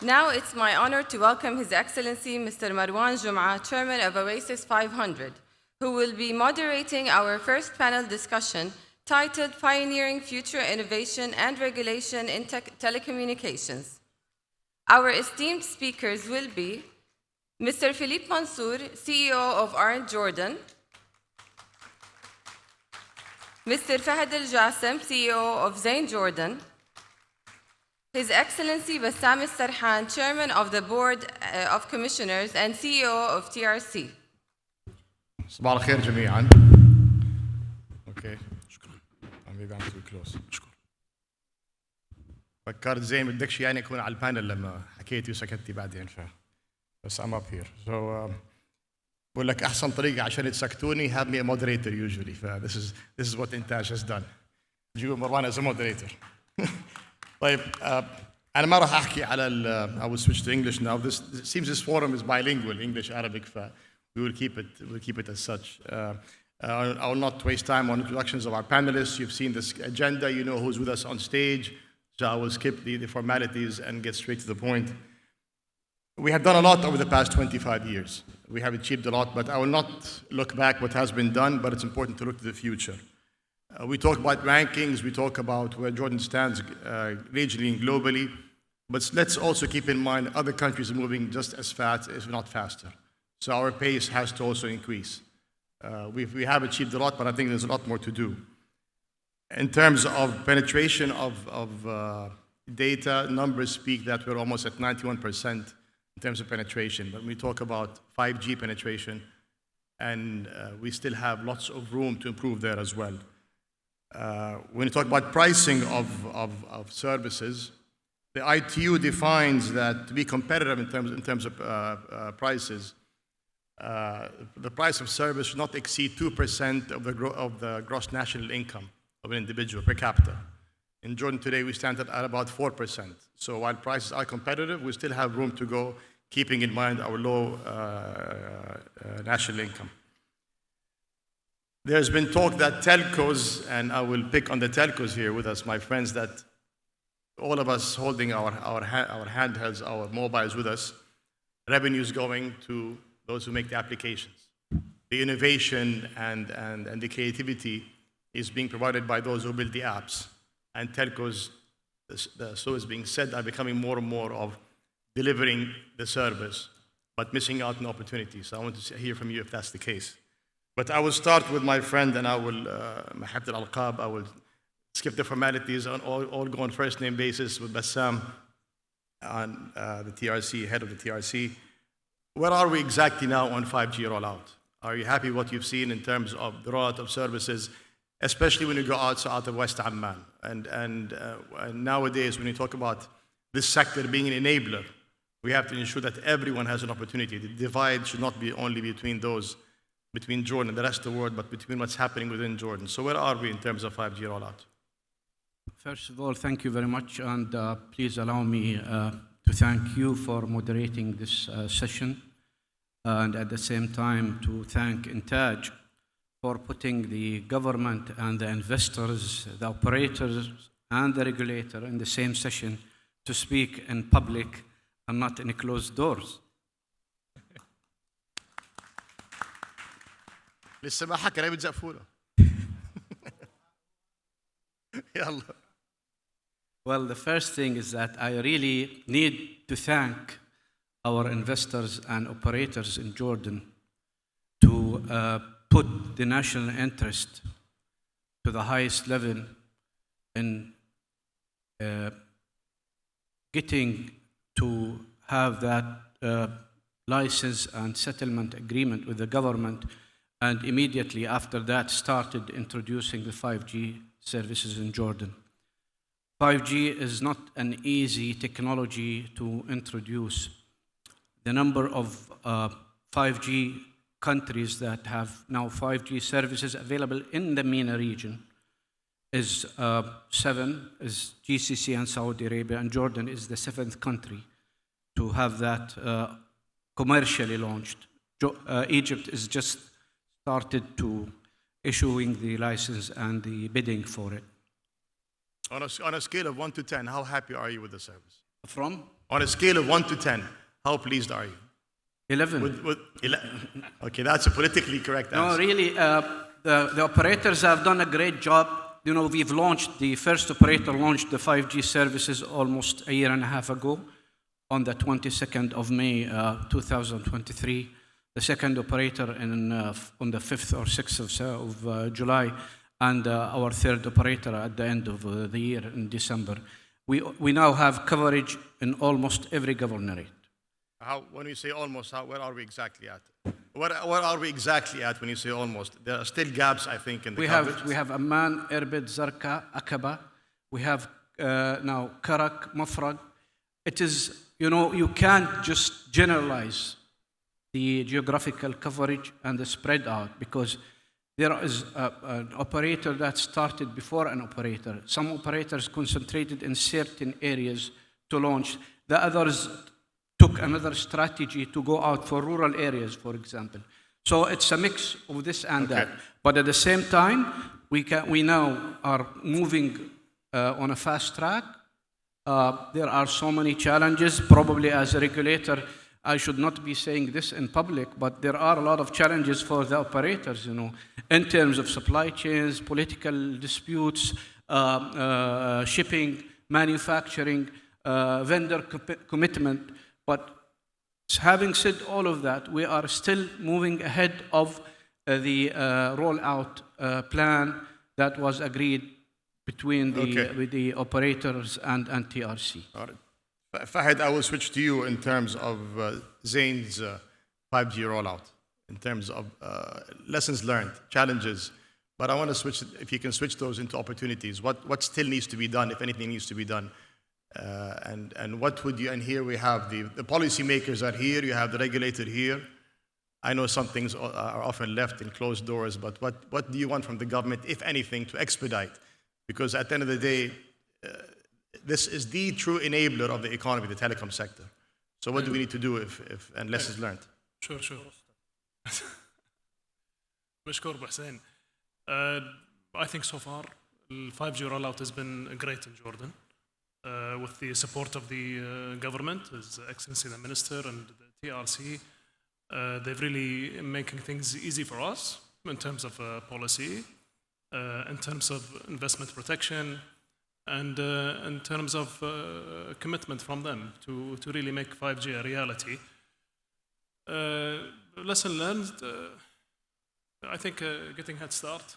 Now it's my honor to welcome His Excellency Mr. Marwan Juma, Chairman of Oasis 500, who will be moderating our first panel discussion titled Pioneering Future Innovation and Regulation in Telecommunications. Our esteemed speakers will be Mr. Philippe Mansour, CEO of Zain Jordan, Mr. Fahad AlJasem, CEO of Zain Jordan, His Excellency Bassam Sarhan, Chairman of the Board of Commissioners and CEO of TRC. صباح الخير جميعا. اوكي شكرا. maybe I'm too close. شكرا. فكرت زين بدكش يعني اكون على البانل لما حكيتي وسكتتي بعدين بس I'm up here. So بقول لك احسن طريقه عشان تسكتوني have me a moderator usually. This is what Intaj has done. Juma Marwan as a moderator. طيب أنا ما راح أحكي على I will switch to English now. It seems this forum is bilingual, English, Arabic. We will keep it as such. I will not waste time on introductions of our panelists. You've seen this agenda. You know who's with us on stage. So I will skip the formalities and get straight to the point. We have done a lot over the past 25 years. We have achieved a lot, but I will not look back what has been done, but it's important to look to the future. We talk about rankings, we talk about where Jordan stands regionally and globally, but let's also keep in mind other countries are moving just as fast, if not faster. So our pace has to also increase. We have achieved a lot, but I think there's a lot more to do. In terms of penetration of data, numbers speak that we're almost at 91% in terms of penetration. But we talk about 5G penetration, and we still have lots of room to improve there as well. When you talk about pricing of services, the ITU defines that to be competitive in terms of prices, the price of service should not exceed 2% of the gross national income of an individual per capita. In Jordan today, we stand at about 4%. So while prices are competitive, we still have room to go, keeping in mind our low national income. There's been talk that telcos, and I will pick on the telcos here with us, my friends, that all of us holding our handhelds, our mobiles with us, revenues going to those who make the applications. The innovation and the creativity is being provided by those who build the apps. And telcos, so is being said, are becoming more and more of delivering the service, but missing out on opportunities. So I want to hear from you if that's the case. But I will start with my friend, and I will, Mahabd al-Alqab, I will skip the formalities and all go on first name basis with Bassam, on the TRC, head of the TRC. Where are we exactly now on 5G rollout? Are you happy with what you've seen in terms of the rollout of services, especially when you go out of West Amman? And nowadays, when you talk about this sector being an enabler, we have to ensure that everyone has an opportunity. The divide should not be only between Jordan and the rest of the world, but between what's happening within Jordan. So where are we in terms of 5G rollout? First of all, thank you very much, and please allow me to thank you for moderating this session, and at the same time to thank Intaj for putting the government and the investors, the operators, and the regulator in the same session to speak in public and not in closed doors. لسه ما حكى لا بتزقفوا له. يلا. Well, the first thing is that I really need to thank our investors and operators in Jordan to put the national interest to the highest level in getting to have that license and settlement agreement with the government, and immediately after that started introducing the 5G services in Jordan. 5G is not an easy technology to introduce. The number of 5G countries that have now 5G services available in the MENA region is 7, is GCC and Saudi Arabia, and Jordan is the 7th country to have that commercially launched. Egypt is just started to issuing the license and the bidding for it. On a scale of 1 to 10, how happy are you with the service? From? On a scale of 1 to 10, how pleased are you? 11. Okay, that's a politically correct answer. No, really, the operators have done a great job. You know, we've launched, the first operator launched the 5G services almost a year and a half ago on the 22nd of May, 2023. The second operator on the 5th or 6th of July, and our third operator at the end of the year in December. We now have coverage in almost every governorate. When you say almost, where are we exactly at? What are we exactly at when you say almost? There are still gaps, I think, in the coverage. We have Amman, Erbil, Zarqa, Aqaba. We have now Karak, Mafraq. It is, you know, you can't just generalize the geographical coverage and the spread out, because there is an operator that started before an operator. Some operators concentrated in certain areas to launch. The others took another strategy to go out for rural areas, for example. So it's a mix of this and that. But at the same time, we now are moving on a fast track. There are so many challenges. Probably as a regulator, I should not be saying this in public, but there are a lot of challenges for the operators, you know, in terms of supply chains, political disputes, shipping, manufacturing, vendor commitment. But having said all of that, we are still moving ahead of the rollout plan that was agreed between with the operators and TRC. All right. Fahad, I will switch to you in terms of Zain's 5G rollout, in terms of lessons learned, challenges. But I want to switch, if you can switch those into opportunities. What still needs to be done, if anything needs to be done? And what would you, and here we have the policymakers are here, you have the regulator here. I know some things are often left in closed doors, but what do you want from the government, if anything, to expedite? Because at the end of the day, this is the true enabler of the economy, the telecom sector. So what do we need to do and lessons learned? Sure. مشكور أبو حسين. I think so far, the 5G rollout has been great in Jordan. With the support of the government, His Excellency the Minister and the TRC, they've really making things easy for us in terms of policy, in terms of investment protection, and in terms of commitment from them to really make 5G a reality. Lesson learned, I think getting head start.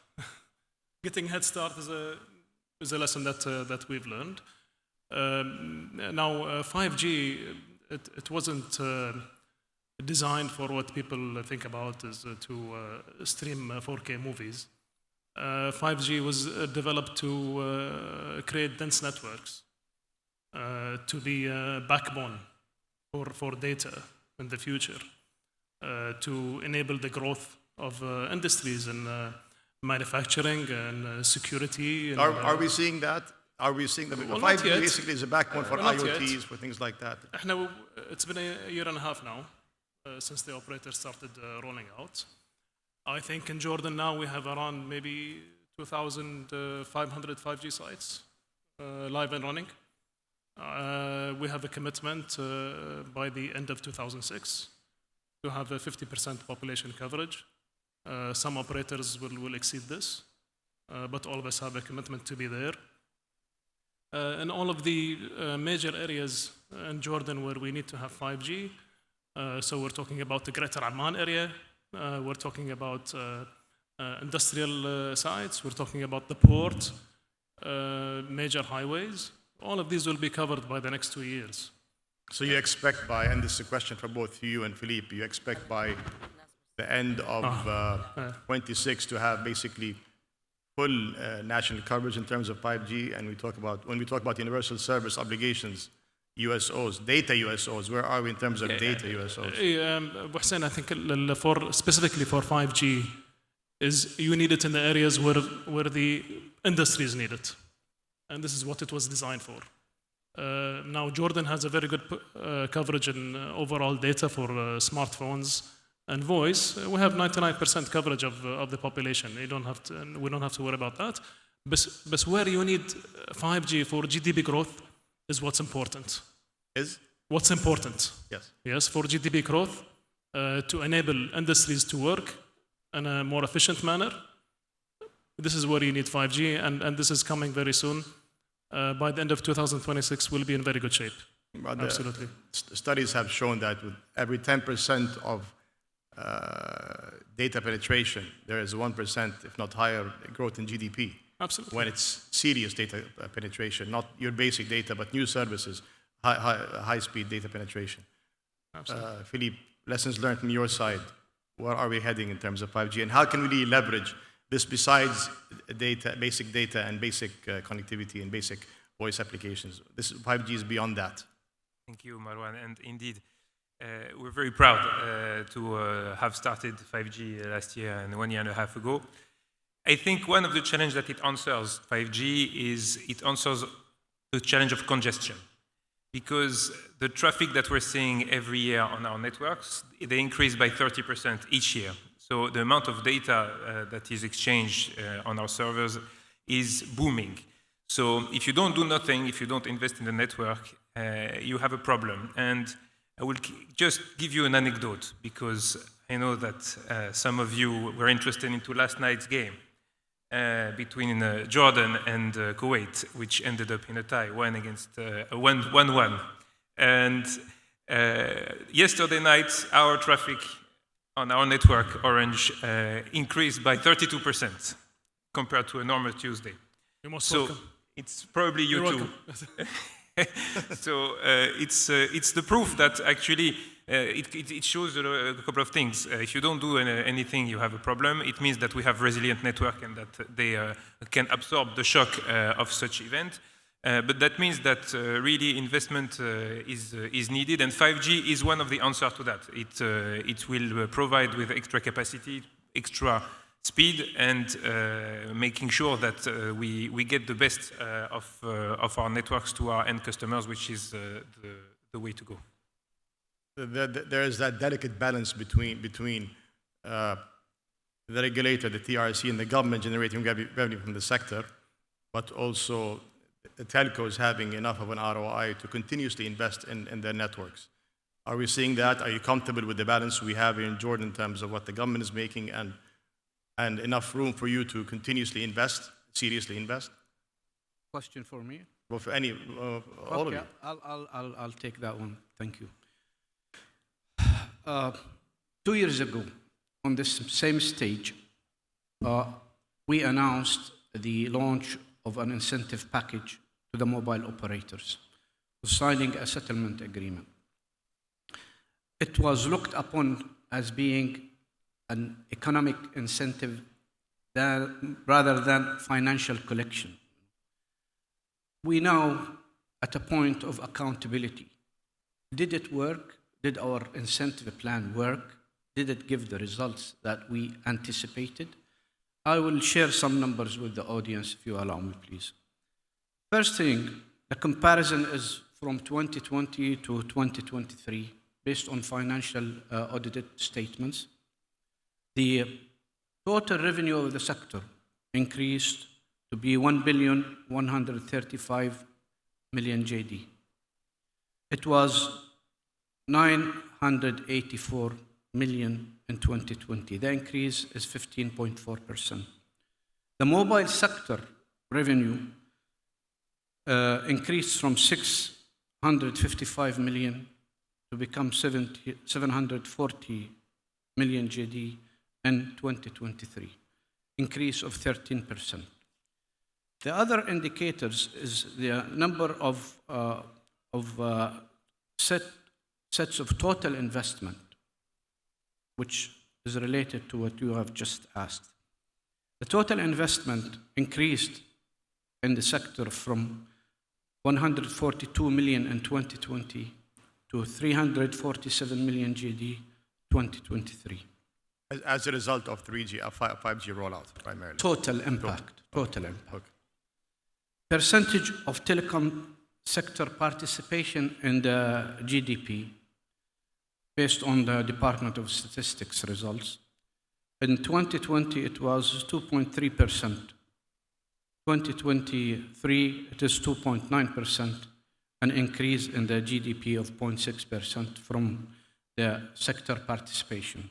Getting head start is a lesson that we've learned. Now 5G, it wasn't designed for what people think about is to stream 4K movies. 5G was developed to create dense networks, to be a backbone for data in the future, to enable the growth of industries in manufacturing and security. And, are we seeing that? Are we seeing that? Well, 5G basically is a backbone for IoTs, for things like that. It's been a year and a half now since the operator started rolling out. I think in Jordan now we have around maybe 2,500 5G sites live and running. We have a commitment by the end of 2006 to have a 50% population coverage. Some operators will exceed this, but all of us have a commitment to be there. In all of the major areas in Jordan where we need to have 5G, so we're talking about the Greater Amman area, we're talking about industrial sites, we're talking about the port, major highways. All of these will be covered by the next 2 years. So you expect by, and this is a question for both you and Philippe, you expect by the end of 26 to have basically full national coverage in terms of 5G, and when we talk about universal service obligations, USOs, data USOs, where are we in terms of data USOs? Hussein, I think specifically for 5G, is you need it in the areas where the industries need it. And this is what it was designed for. Now, Jordan has a very good coverage in overall data for smartphones and voice. We have 99% coverage of the population. We don't have to worry about that. But where you need 5G for GDP growth is what's important. Is? what's important. Yes. Yes, for GDP growth, to enable industries to work in a more efficient manner. This is where you need 5G, and this is coming very soon. By the end of 2026, we'll be in very good shape. But Absolutely. Studies have shown that with every 10% of data penetration, there is 1%, if not higher, growth in GDP. Absolutely. When it's serious data penetration, not your basic data, but new services, high-speed data penetration. Absolutely. Philippe, lessons learned from your side. Where are we heading in terms of 5G, and how can we really leverage this besides data, basic data and basic connectivity and basic voice applications? 5G is beyond that. Thank you, Marwan. And indeed, we're very proud to have started 5G last year and 1.5 years ago. I think one of the challenges that it answers, 5G, is it answers the challenge of congestion. Because the traffic that we're seeing every year on our networks, they increase by 30% each year. So the amount of data that is exchanged on our servers is booming. So if you don't do nothing, if you don't invest in the network, you have a problem. And I will just give you an anecdote, because I know that some of you were interested into last night's game between Jordan and Kuwait, which ended up in a tie, 1-1. And yesterday night, our traffic on our network, Orange, increased by 32% compared to a normal Tuesday. You're most So welcome. it's probably you You're too. welcome. So it's the proof that actually it shows a couple of things. If you don't do anything, you have a problem. It means that we have resilient network and that they can absorb the shock of such event. But that means that really investment is needed, and 5G is one of the answers to that. It will provide with extra capacity, extra speed, and making sure that we get the best of our networks to our end customers, which is the way to go. There is that delicate balance between the regulator, the TRC, and the government generating revenue from the sector, but also the telcos having enough of an ROI to continuously invest in their networks. Are we seeing that? Are you comfortable with the balance we have here in Jordan in terms of what the government is making and enough room for you to continuously invest, seriously invest? Question for me? Well, for any, all of you. I'll take that one. Thank you. 2 years ago, on this same stage, we announced the launch of an incentive package to the mobile operators, signing a settlement agreement. It was looked upon as being an economic incentive rather than financial collection. We now at a point of accountability. Did it work? Did our incentive plan work? Did it give the results that we anticipated? I will share some numbers with the audience, if you allow me, please. First thing, the comparison is from 2020 to 2023, based on financial audited statements. The total revenue of the sector increased to be 1,135,000,000 JD. It was 984 million in 2020. The increase is 15.4%. The mobile sector revenue increased from 655 million to become 740 million JD in 2023, increase of 13%. The other indicators is the number of sets of total investment, which is related to what you have just asked. The total investment increased in the sector from 142 million in 2020 to 347 million GD 2023. As a result of 3G, 5G rollout, primarily. Total impact. Okay. Percentage of telecom sector participation in the GDP, based on the Department of Statistics results. In 2020, it was 2.3%. 2023, it is 2.9%. an increase in the GDP of 0.6% from the sector participation.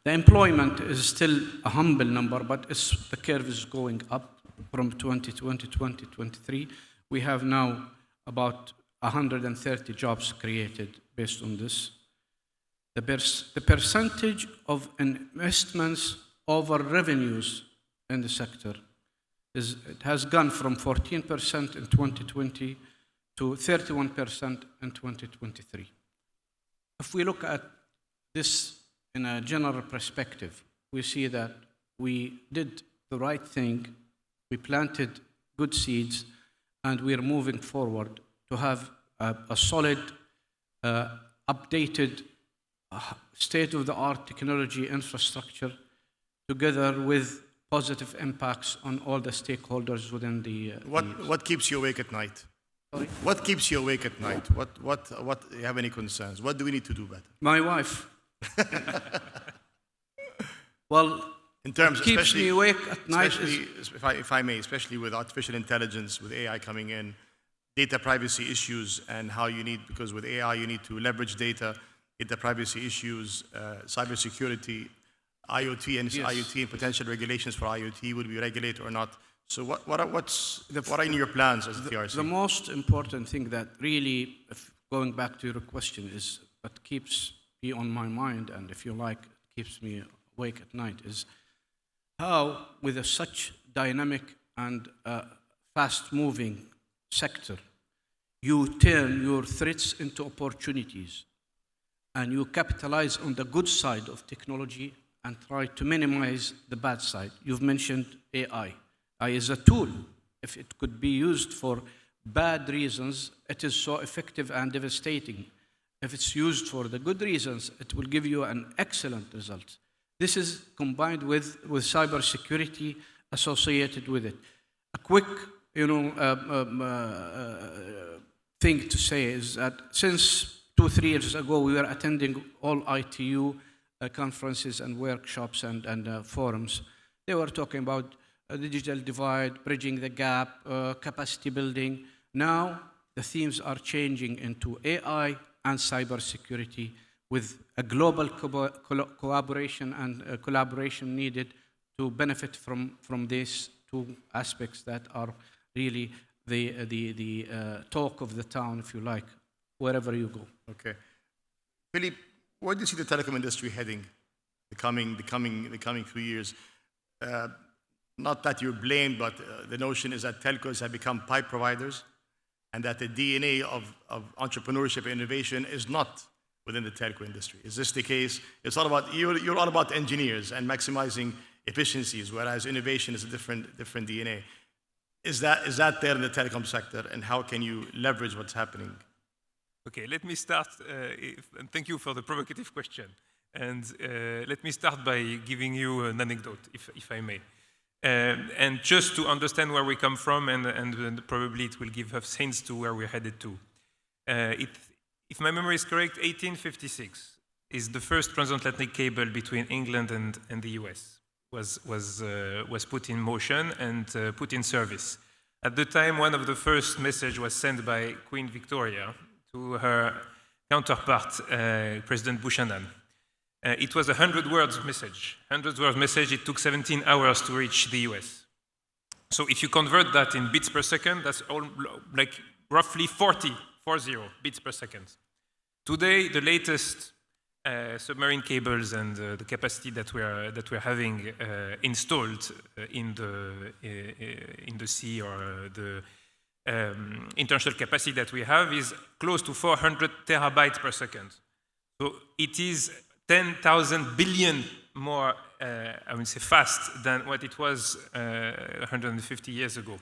The employment is still a humble number, but the curve is going up from 2020 to 2023. We have now about 130 jobs created based on this. The percentage of investments over revenues in the sector it has gone from 14% in 2020 to 31% in 2023. If we look at this in a general perspective, we see that we did the right thing, we planted good seeds, and we're moving forward to have a solid, updated, state-of-the-art technology infrastructure together with positive impacts on all the stakeholders within the... What keeps you awake at night? Sorry? What keeps you awake at night? What you have any concerns? What do we need to do better? My wife. Well, in terms, what keeps me awake at night if I may, especially with artificial intelligence, with AI coming in, data privacy issues, and how you need, because with AI you need to leverage data privacy issues, cybersecurity, IoT and yes. IoT and potential regulations for IoT, would we regulate or not? So what are in your plans as a TRC? The most important thing that really, going back to your question, is what keeps me on my mind, and if you like, keeps me awake at night, is how, with such dynamic and fast-moving sector, you turn your threats into opportunities, and you capitalize on the good side of technology and try to minimize the bad side. You've mentioned AI. AI is a tool. If it could be used for bad reasons, it is so effective and devastating. If it's used for the good reasons, it will give you an excellent result. This is combined with cybersecurity associated with it. A quick, thing to say is that since 2-3 years ago, we were attending all ITU conferences and workshops and forums. They were talking about a digital divide, bridging the gap, capacity building. Now, the themes are changing into AI and cybersecurity, with a global cooperation and collaboration needed to benefit from these two aspects that are really the talk of the town, if you like, wherever you go. Okay. Philippe, where do you see the telecom industry heading the coming few years? Not that you're blamed, but the notion is that telcos have become pipe providers, and that the DNA of entrepreneurship and innovation is not within the telco industry. Is this the case? It's all about, you're all about engineers and maximizing efficiencies, whereas innovation is a different DNA. Is that there in the telecom sector, and how can you leverage what's happening? Okay, let me start, and thank you for the provocative question. And let me start by giving you an anecdote, if I may. And just to understand where we come from, and probably it will give us hints to where we're headed to. If my memory is correct, 1856 is the first transatlantic cable between England and the US was put in motion and put in service. At the time, one of the first messages was sent by Queen Victoria to her counterpart, President Buchanan. It was a 100-word message. 100-word message, it took 17 hours to reach the US. So if you convert that in bits per second, that's like roughly 40 bits per second. Today, the latest submarine cables and the capacity that we're having installed in the sea, or the international capacity that we have, is close to 400 terabytes per second. So it is 10,000 billion more, I would say, fast than what it was 150 years ago.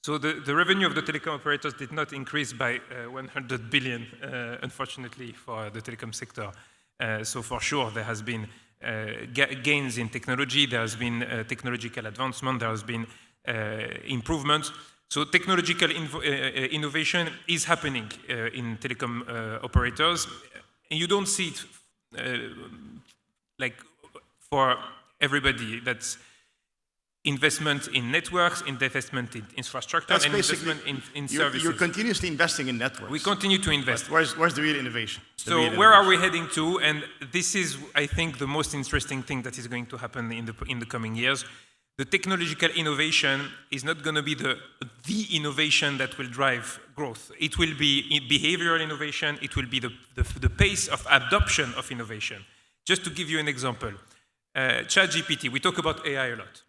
So the revenue of the telecom operators did not increase by 100 billion, unfortunately, for the telecom sector. So for sure, there has been gains in technology, there has been technological advancement, there has been improvements. So technological innovation is happening in telecom operators. And you don't see it like for everybody. investment in networks, investment in infrastructure, That's and basically, investment in you're services. continuously investing in networks. We continue to invest. But where's the real innovation? So where are we heading to? And this is, I think, the most interesting thing that is going to happen in the coming years. The technological innovation is not going to be the innovation that will drive growth. It will be behavioral innovation. It will be the pace of adoption of innovation. Just to give you an example, ChatGPT, we talk about AI a lot.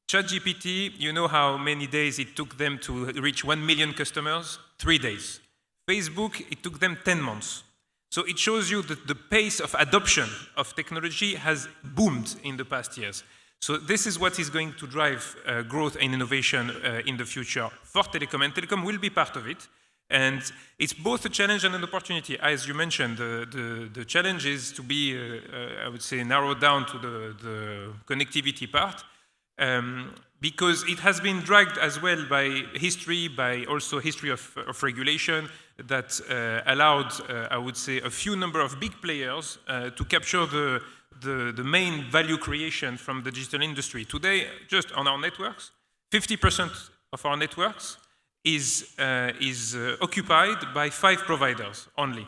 ChatGPT, you know how many days it took them to reach 1 million customers? 3 days. Facebook, it took them 10 months. So it shows you that the pace of adoption of technology has boomed in the past years. So this is what is going to drive growth and innovation in the future for telecom, and telecom will be part of it. And it's both a challenge and an opportunity. As you mentioned, the challenge is to be, I would say, narrowed down to the connectivity part, because it has been dragged as well by history, by also history of regulation that allowed, I would say, a few number of big players to capture the main value creation from the digital industry. Today, just on our networks, 50% of our networks is occupied by 5 providers only.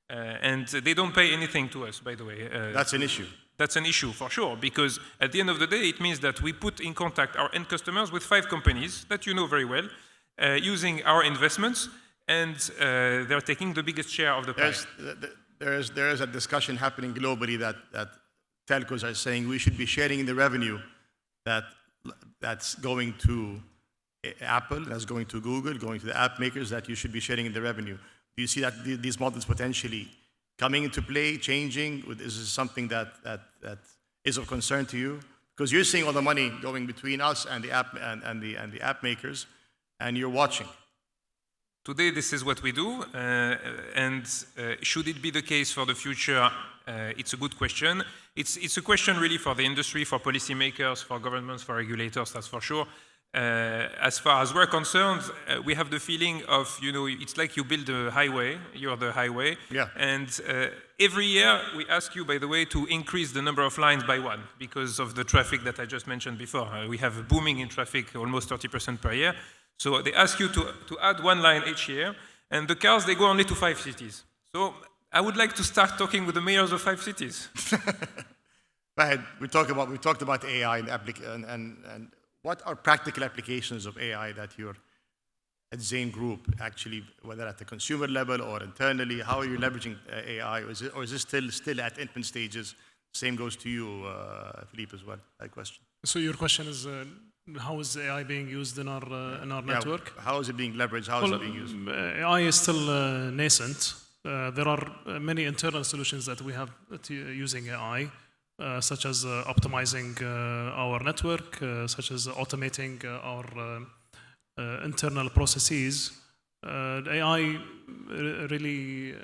And they don't pay anything to us, by the way. That's an issue. That's an issue for sure, because at the end of the day, it means that we put in contact our end customers with 5 companies that you know very well, using our investments, and they're taking the biggest share of the pie. There is a discussion happening globally that telcos are saying we should be sharing the revenue that's going to Apple, that's going to Google, going to the app makers, that you should be sharing in the revenue. Do you see that these models potentially coming into play, changing? Is this something that is of concern to you? Because you're seeing all the money going between us and the app and the app makers, and you're watching. Today, this is what we do, and should it be the case for the future? It's a good question. It's a question really for the industry, for policymakers, for governments, for regulators, that's for sure. As far as we're concerned, we have the feeling of, it's like you build a highway, you're the highway. Yeah. And every year we ask you, by the way, to increase the number of lines by 1 because of the traffic that I just mentioned before. We have a booming in traffic, almost 30% per year. So they ask you to add 1 line each year, and the cars, they go only to 5 cities. So I would like to start talking with the mayors of 5 cities. Fahad, we talked about AI and what are practical applications of AI that you're at Zain Group, actually, whether at the consumer level or internally? How are you leveraging AI, or is this still at infant stages? Same goes to you, Philippe, as well, that question. So your question is, how is AI being used in our network? How is it being leveraged? How is it being used? AI is still nascent. There are many internal solutions that we have using AI, such as optimizing our network, such as automating our internal processes. AI really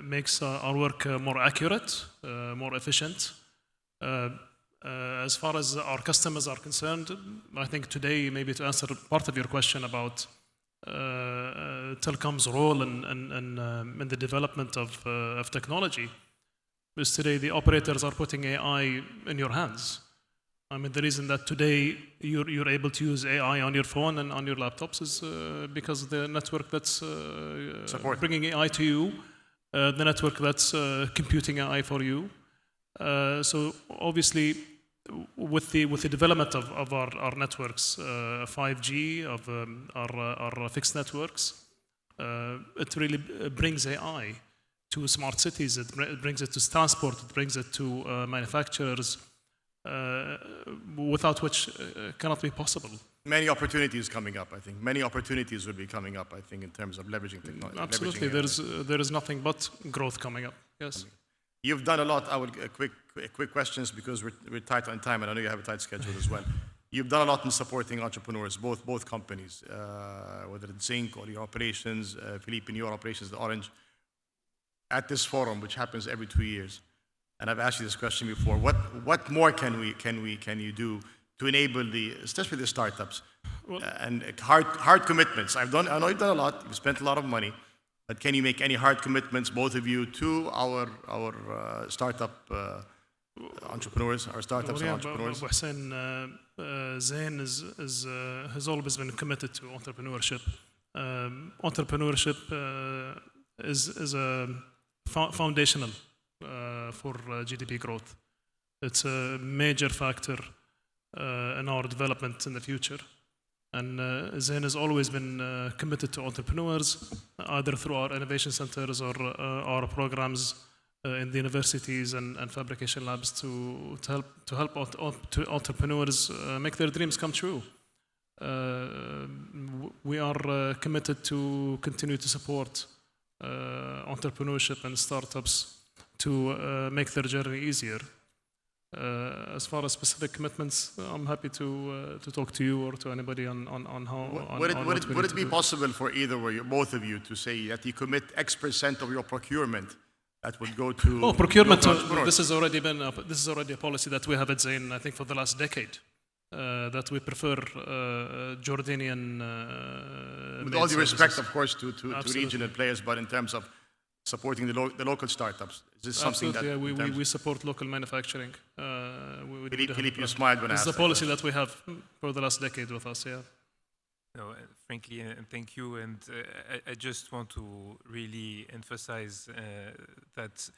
makes our work more accurate, more efficient. As far as our customers are concerned, I think today, maybe to answer part of your question about telecom's role in the development of technology, is today the operators are putting AI in your hands. I mean, the reason that today you're able to use AI on your phone and on your laptops is because of the network that's bringing AI to you, the network that's computing AI for you. So obviously, with the development of our networks, 5G, of our fixed networks, it really brings AI to smart cities. It brings it to transport. It brings it to manufacturers, without which cannot be possible. Many opportunities coming up, I think. Many opportunities will be coming up, I think, in terms of leveraging technology. Absolutely, there is nothing but growth coming up. Yes. You've done a lot. I will quick questions because we're tight on time, and I know you have a tight schedule as well. You've done a lot in supporting entrepreneurs, both companies, whether it's Zinc or your operations, Philippe in your operations, the Orange. At this forum, which happens every 2 years, and I've asked you this question before, what more can you do to enable especially the startups, and hard commitments? I know you've done a lot. You've spent a lot of money. But can you make any hard commitments, both of you, to our startup entrepreneurs, our startups and entrepreneurs? Hussein, Zain has always been committed to entrepreneurship. Entrepreneurship is a foundational for GDP growth. It's a major factor in our development in the future. And Zain has always been committed to entrepreneurs, either through our innovation centers or our programs in the universities and fabrication labs to help entrepreneurs make their dreams come true. We are committed to continue to support entrepreneurship and startups to make their journey easier. As far as specific commitments, I'm happy to talk to you or to anybody on how. Would it be possible for either or you, both of you to say that you commit X% of your procurement that would go to procurement? This has already been this is already a policy that we have at Zain, I think, for the last decade. That we prefer Jordanian. With all due respect, of course, to regional players, but in terms of supporting the local startups, is this something that we support local manufacturing? Philippe, you smiled when I asked. It's the policy that we have for the last decade with us. Yeah. No, frankly, and thank you. And I just want to really emphasize that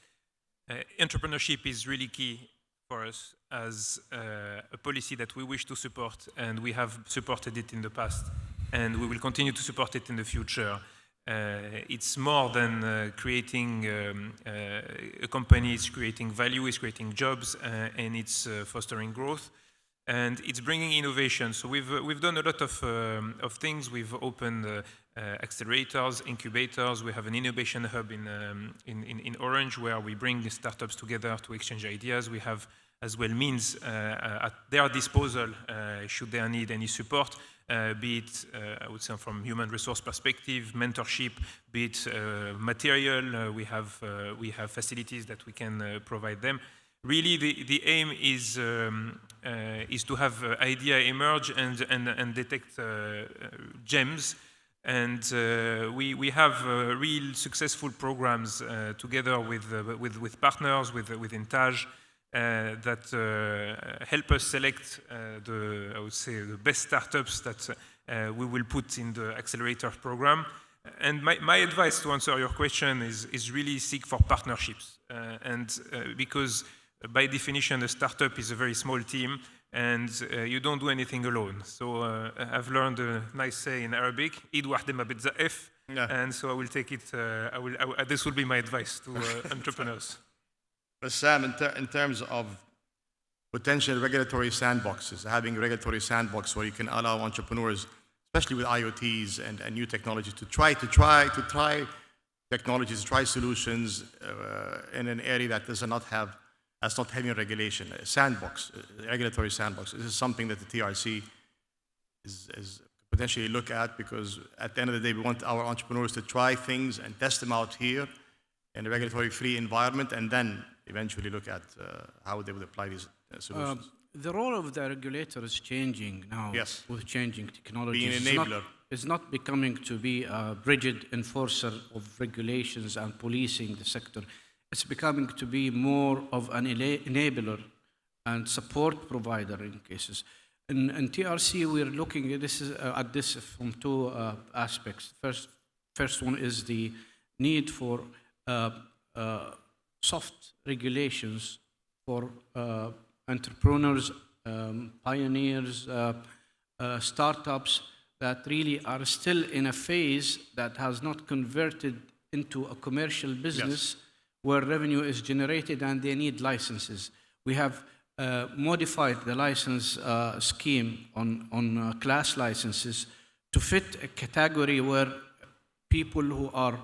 entrepreneurship is really key for us as a policy that we wish to support, and we have supported it in the past, and we will continue to support it in the future. It's more than creating a company, it's creating value, it's creating jobs, and it's fostering growth. And it's bringing innovation. So we've done a lot of things. We've opened accelerators, incubators. We have an innovation hub in Orange where we bring the startups together to exchange ideas. We have as well means at their disposal should they need any support, be it, I would say, from human resource perspective, mentorship, be it material. We have facilities that we can provide them. Really, the aim is to have idea emerge and detect gems, and we have real successful programs together with partners, with Intaj, that help us select I would say the best startups that we will put in the accelerator program. And my advice to answer your question is really seek for partnerships, because by definition, a startup is a very small team, and you don't do anything alone. So I've learned a nice say in Arabic, "Eid wahda ma bitza'ef," and so I will take it. This will be my advice to entrepreneurs. Bassam, in terms of potential regulatory sandboxes, having a regulatory sandbox where you can allow entrepreneurs, especially with IoTs and new technologies, to try technologies, try solutions in an area that that's not having regulation, a sandbox, a regulatory sandbox. This is something that the TRC is potentially look at, because at the end of the day, we want our entrepreneurs to try things and test them out here in a regulatory-free environment, and then eventually look at how they would apply these solutions. The role of the regulator is changing now. Yes. With changing technologies. Being an enabler. It's not becoming to be a rigid enforcer of regulations and policing the sector. It's becoming to be more of an enabler and support provider in cases. In TRC, we're looking at this from two aspects. First one is the need for soft regulations for entrepreneurs, pioneers, startups that really are still in a phase that has not converted into a commercial business. Yes. Where revenue is generated and they need licenses. We have modified the license scheme on class licenses to fit a category where people who are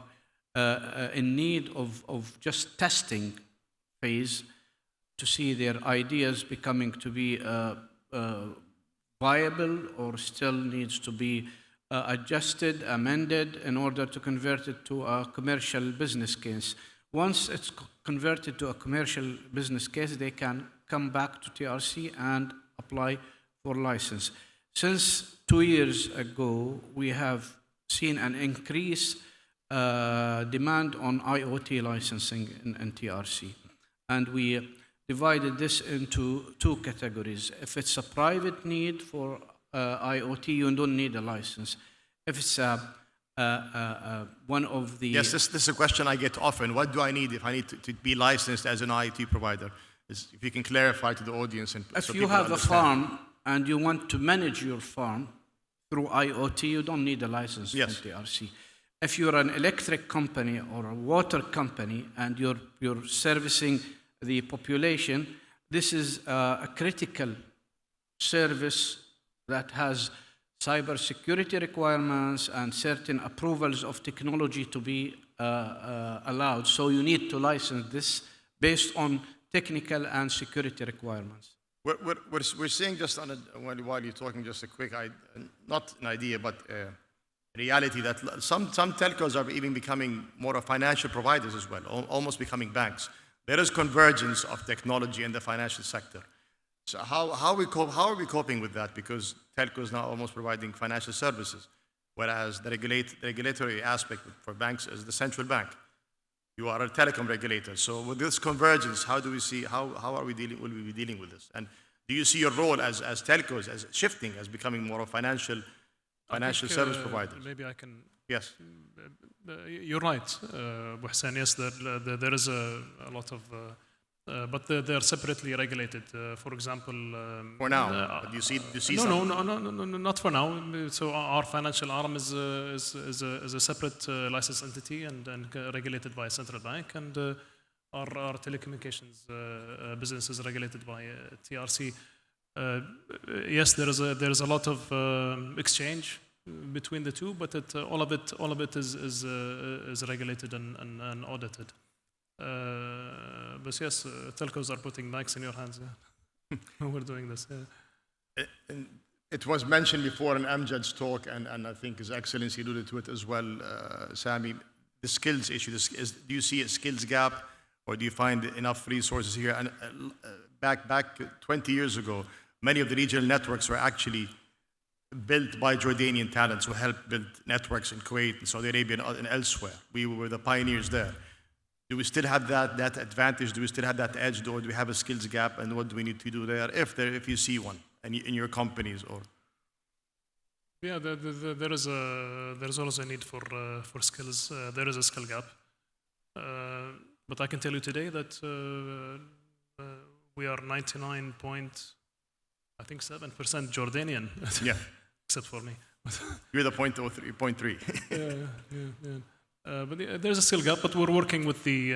in need of just testing phase to see their ideas becoming to be viable or still needs to be adjusted, amended in order to convert it to a commercial business case. Once it's converted to a commercial business case, they can come back to TRC and apply for license. Since 2 years ago, we have seen an increase demand on IoT licensing in TRC. And we divided this into two categories. If it's a private need for IoT, you don't need a license. If it's one of the... Yes, this is a question I get often. What do I need if I need to be licensed as an IoT provider? If you can clarify to the audience. And if so you people have a understand. farm and you want to manage your farm through IoT, you don't need a license from TRC. If you're an electric company or a water company and you're servicing the population, this is a critical service that has cybersecurity requirements and certain approvals of technology to be allowed. So you need to license this based on technical and security requirements. We're seeing just while you're talking, just a quick, not an idea, but reality that some telcos are even becoming more of financial providers as well, almost becoming banks. There is convergence of technology in the financial sector. So how are we coping with that? Because telcos now almost providing financial services, whereas the regulatory aspect for banks is the central bank. You are a telecom regulator. So with this convergence, how do we see, will we be dealing with this? And do you see your role as telcos as shifting, as becoming more of financial service providers? Maybe I can. Yes. You're right, Abu Hussein. Yes, there is a lot of, but they are separately regulated. For example, for now, do you see? No, not for now. So our financial arm is a separate licensed entity and regulated by a central bank, and our telecommunications business is regulated by TRC. Yes, there is a lot of exchange between the two, but all of it is regulated and audited. But yes, telcos are putting mics in your hands. Yeah. We're doing this. Yeah. It was mentioned before in Amjad's talk, and I think His Excellency alluded to it as well, Sami, the skills issue. Do you see a skills gap, or do you find enough resources here? And back 20 years ago, many of the regional networks were actually built by Jordanian talents who helped build networks in Kuwait and Saudi Arabia and elsewhere. We were the pioneers there. Do we still have that advantage? Do we still have that edge? Or do we have a skills gap? And what do we need to do there, if you see one, in your companies? Or yeah, there is always a need for skills. There is a skill gap, but I can tell you today that we are 99.7% Jordanian. Yeah, except for me. You're the 0.3. Yeah. But there's a skill gap, but we're working with the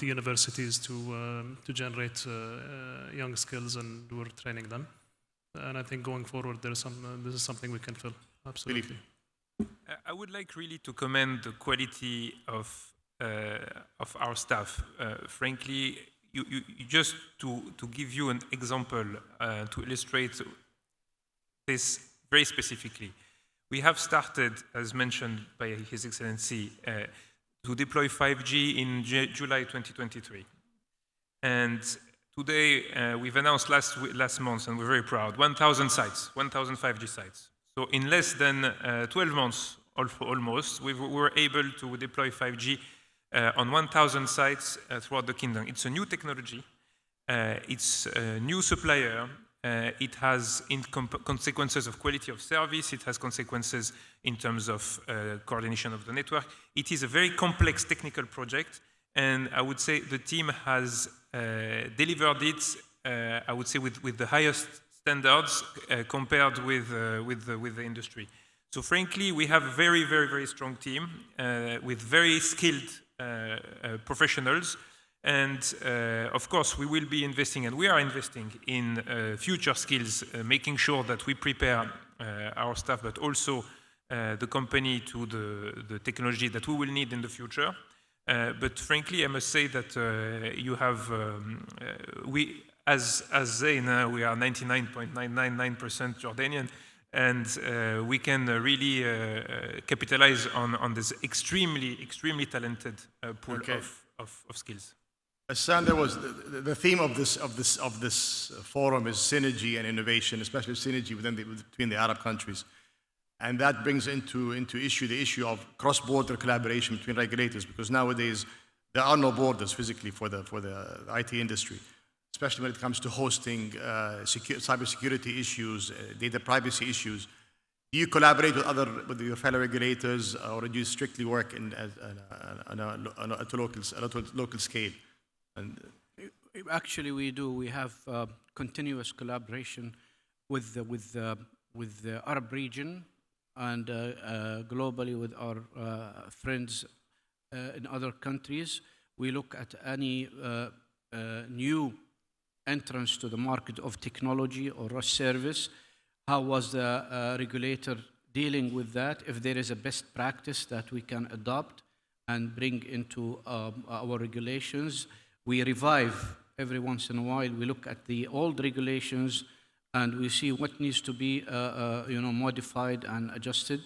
universities to generate young skills, and we're training them. And I think going forward, this is something we can fill. Absolutely. I would like really to commend the quality of our staff. Frankly, you just to give you an example to illustrate this very specifically. We have started, as mentioned by His Excellency, to deploy 5G in July 2023. And today, we've announced last month, and we're very proud, 1,000 sites, 1,000 5G sites. So in less than 12 months, almost, we were able to deploy 5G on 1,000 sites throughout the kingdom. It's a new technology. It's a new supplier. It has consequences of quality of service. It has consequences in terms of coordination of the network. It is a very complex technical project, and I would say the team has delivered it, I would say, with the highest standards compared with the industry. So frankly, we have a very, very, very strong team with very skilled professionals. And of course, we will be investing, and we are investing in future skills, making sure that we prepare our staff, but also the company to the technology that we will need in the future. But frankly, I must say that you have, as Zain, we are 99.999% Jordanian, and we can really capitalize on this extremely talented pool of skills. Hassan, there was the theme of this forum is synergy and innovation, especially synergy between the Arab countries, and that brings into the issue of cross-border collaboration between regulators, because nowadays there are no borders physically for the IT industry. especially when it comes to hosting, cybersecurity issues, data privacy issues. Do you collaborate with your fellow regulators, or do you strictly work at a local scale? And Actually, we do. We have continuous collaboration with the Arab region and globally with our friends in other countries. We look at any new entrance to the market of technology or a service. How was the regulator dealing with that? If there is a best practice that we can adopt and bring into our regulations, we revive every once in a while. We look at the old regulations and we see what needs to be modified and adjusted.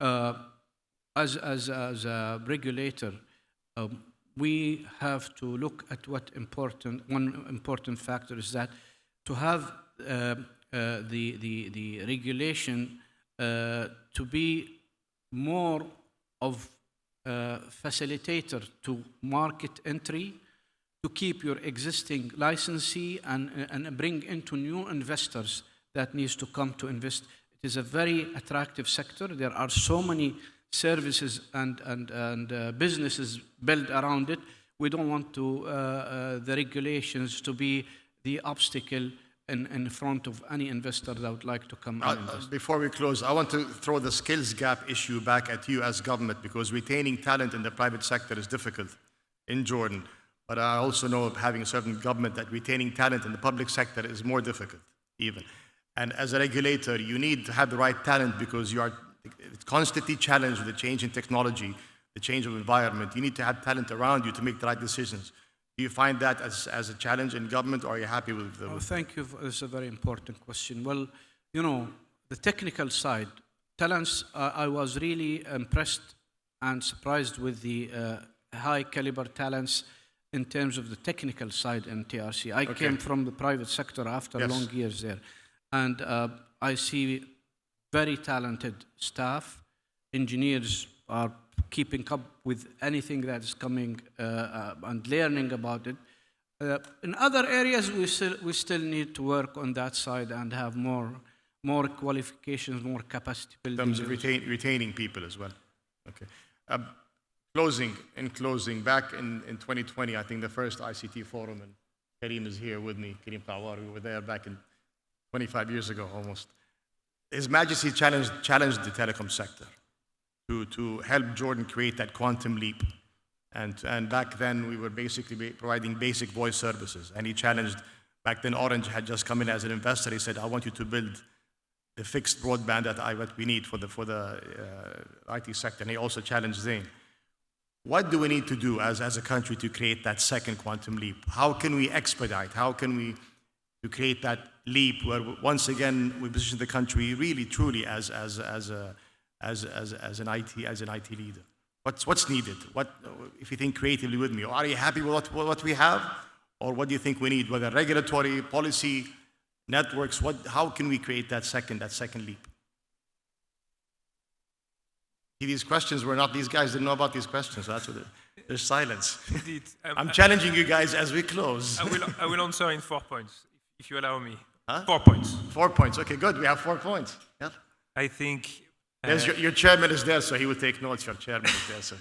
As a regulator, we have to look at one important factor is that to have the regulation to be more of a facilitator to market entry, to keep your existing licensee and bring into new investors that needs to come to invest. It is a very attractive sector. There are so many services and businesses built around it. We don't want the regulations to be the obstacle in front of any investor that would like to come and invest. Before we close, I want to throw the skills gap issue back at you as government, because retaining talent in the private sector is difficult in Jordan. But I also know of having a certain government that retaining talent in the public sector is more difficult even. And as a regulator, you need to have the right talent because you are constantly challenged with the change in technology, the change of environment. You need to have talent around you to make the right decisions. Do you find that as a challenge in government, or are you happy with the... Thank you. It's a very important question. Well, the technical side, talents, I was really impressed and surprised with the high caliber talents in terms of the technical side in TRC. I came from the private sector after long years there. And I see very talented staff. Engineers are keeping up with anything that is coming and learning about it. In other areas, we still need to work on that side and have more qualifications, more capacity building. In terms of retaining people as well. Okay. In closing, back in 2020, I think the first ICT forum, and Karim is here with me, Karim Tawar, we were there back in 25 years ago almost. His Majesty challenged the telecom sector to help Jordan create that quantum leap. And back then, we were basically providing basic voice services. And he challenged, back then Orange had just come in as an investor. He said, I want you to build the fixed broadband that we need for the IT sector. And he also challenged Zain. What do we need to do as a country to create that second quantum leap? How can we expedite? How can we to create that leap where once again we position the country really truly as an IT leader? What's needed? If you think creatively with me, are you happy with what we have, or what do you think we need? Whether regulatory, policy, networks, how can we create that second leap? These questions were not, these guys didn't know about these questions, so that's what there's silence. Indeed. I'm challenging you guys as we close. I will answer in 4 points, if you allow me. Huh? 4 points. 4 points, okay, good, we have 4 points. Yeah. I think... your chairman is there, so he will take notes, your chairman is there. So.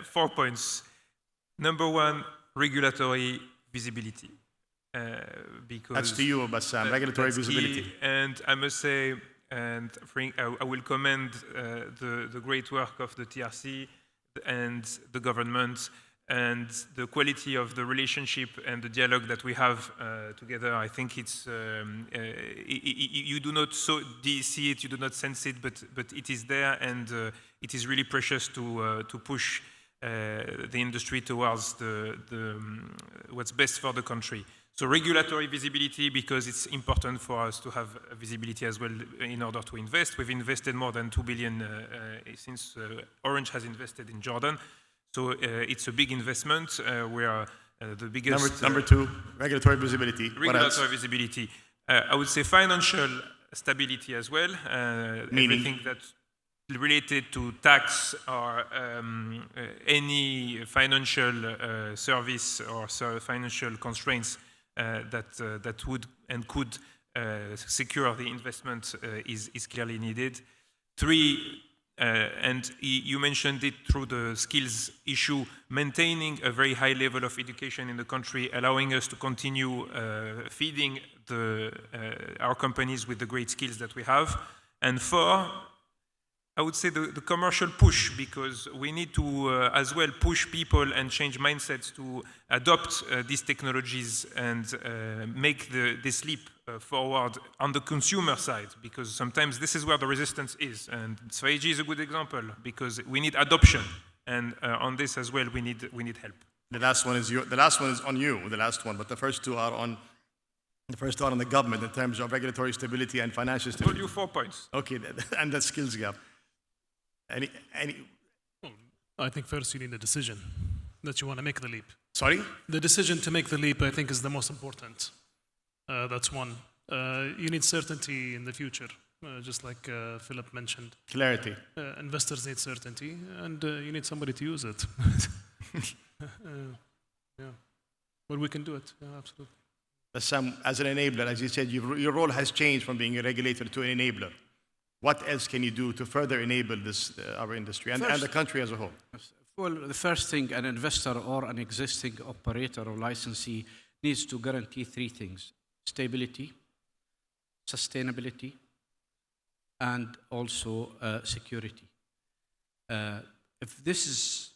4 points. Number one, regulatory visibility. Because that's to you, Bassam, regulatory visibility. Key, and I must say, and I will commend the great work of the TRC and the government and the quality of the relationship and the dialogue that we have together. I think it's you do not see it, you do not sense it, but it is there, and it is really precious to push the industry towards what's best for the country. So regulatory visibility, because it's important for us to have visibility as well in order to invest. We've invested more than 2 billion since Orange has invested in Jordan. So it's a big investment. We are the biggest... Number two, regulatory visibility. Regulatory visibility. I would say financial stability as well. Meaning? Everything that... related to tax or any financial service or financial constraints that would and could secure the investment is clearly needed. 3, and you mentioned it through the skills issue, maintaining a very high level of education in the country, allowing us to continue feeding our companies with the great skills that we have. And 4, I would say the commercial push, because we need to as well push people and change mindsets to adopt these technologies and make this leap forward on the consumer side, because sometimes this is where the resistance is. And 5G is a good example, because we need adoption. And on this as well, we need help. The last one is on you, the last one, but the first two are on the government in terms of regulatory stability and financial I told stability. you 4 points. Okay, and the skills gap. Any? I think first you need a decision that you want to make the leap. Sorry? The decision to make the leap, I think, is the most important. That's one. You need certainty in the future, just like Philip mentioned. Clarity. Investors need certainty, and you need somebody to use it. Yeah, but we can do it. Yeah, absolutely. Bassam, as an enabler, as you said, your role has changed from being a regulator to an enabler. What else can you do to further enable this, our industry and the country as a whole? Well, the first thing, an investor or an existing operator or licensee needs to guarantee 3 things: stability, sustainability, and also security. If this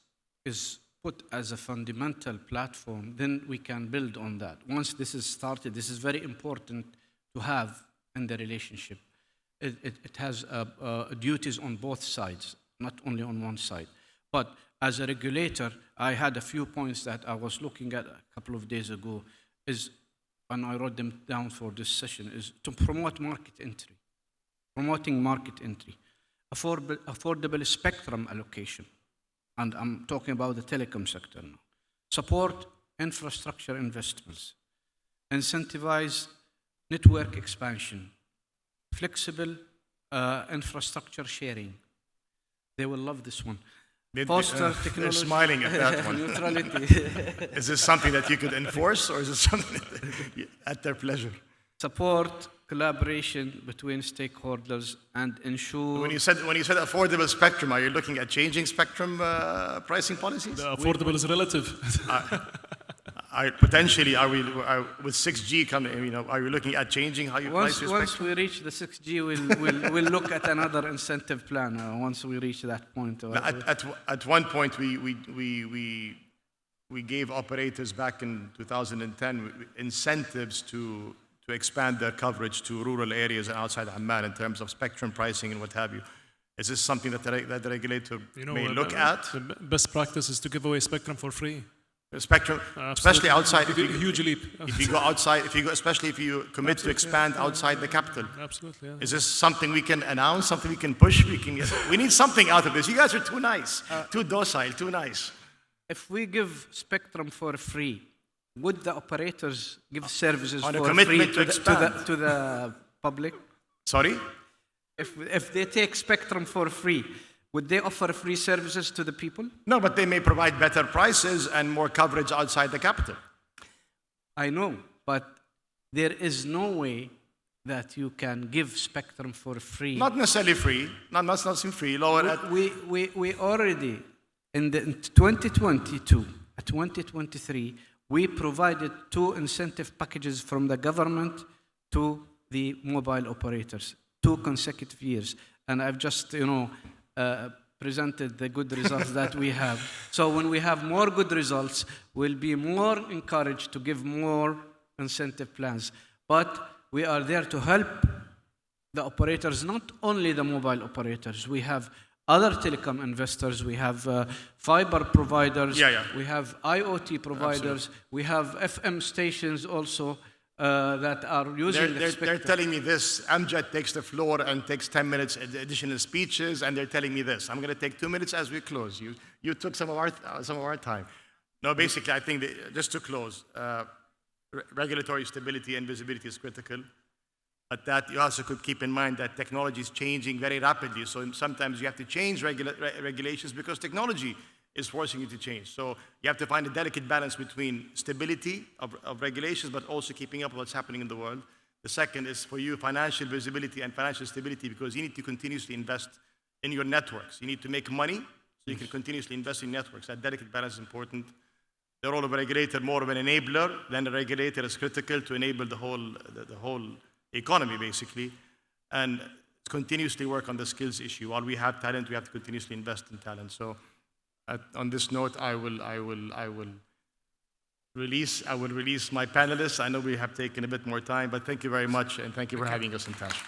is put as a fundamental platform, then we can build on that. Once this is started, this is very important to have in the relationship. It has duties on both sides, not only on one side. But as a regulator, I had a few points that I was looking at a couple of days ago, and I wrote them down for this session, is to promote market entry, promoting market entry, affordable spectrum allocation, and I'm talking about the telecom sector now, support infrastructure investments, incentivize network expansion, flexible infrastructure sharing. They will love this one. Foster technology. They're smiling at that one. Neutrality. Is this something that you could enforce, or is it something at their pleasure? Support collaboration between stakeholders and ensure. When you said affordable spectrum, are you looking at changing spectrum pricing policies? The affordable is relative. Potentially, with 6G coming, are you looking at changing how you price your spectrum? Once we reach the 6G, we'll look at another incentive plan. Once we reach that point. At one point, we gave operators back in 2010 incentives to expand their coverage to rural areas and outside Amman in terms of spectrum pricing and what have you. Is this something that the regulator may look at? The best practice is to give away spectrum for free. Spectrum, especially outside. Huge leap. If you go outside, especially if you commit to expand outside the capital. Absolutely. Yeah. Is this something we can announce? Something we can push? We need something out of this. You guys are too nice, too docile, too nice. If we give spectrum for free, would the operators give services on a for commitment free to the public? Sorry? If they take spectrum for free, would they offer free services to the people? No, but they may provide better prices and more coverage outside the capital. I know, but there is no way that you can give spectrum for free. Not necessarily free. Not necessarily free. Lower. We already in 2022, 2023, we provided 2 incentive packages from the government to the mobile operators, 2 consecutive years, and I've just presented the good results that we have. So when we have more good results, we'll be more encouraged to give more incentive plans. But we are there to help the operators, not only the mobile operators. We have other telecom investors, we have fiber providers, we have IoT providers, we have FM stations also that are using the spectrum. They're telling me this. Amjad takes the floor and takes 10 minutes additional speeches, and they're telling me this. I'm going to take 2 minutes as we close. You took some of our time. No, basically, I think just to close, regulatory stability and visibility is critical. But that you also could keep in mind that technology is changing very rapidly. So sometimes you have to change regulations because technology is forcing you to change. So you have to find a delicate balance between stability of regulations, but also keeping up with what's happening in the world. The second is for you financial visibility and financial stability, because you need to continuously invest in your networks. You need to make money so you can continuously invest in networks. That delicate balance is important. The role of a regulator, more of an enabler than a regulator, is critical to enable the whole economy, basically. And continuously work on the skills issue. While we have talent, we have to continuously invest in talent. So on this note, I will release my panelists. I know we have taken a bit more time, but thank you very much, and thank you for having us in Tash.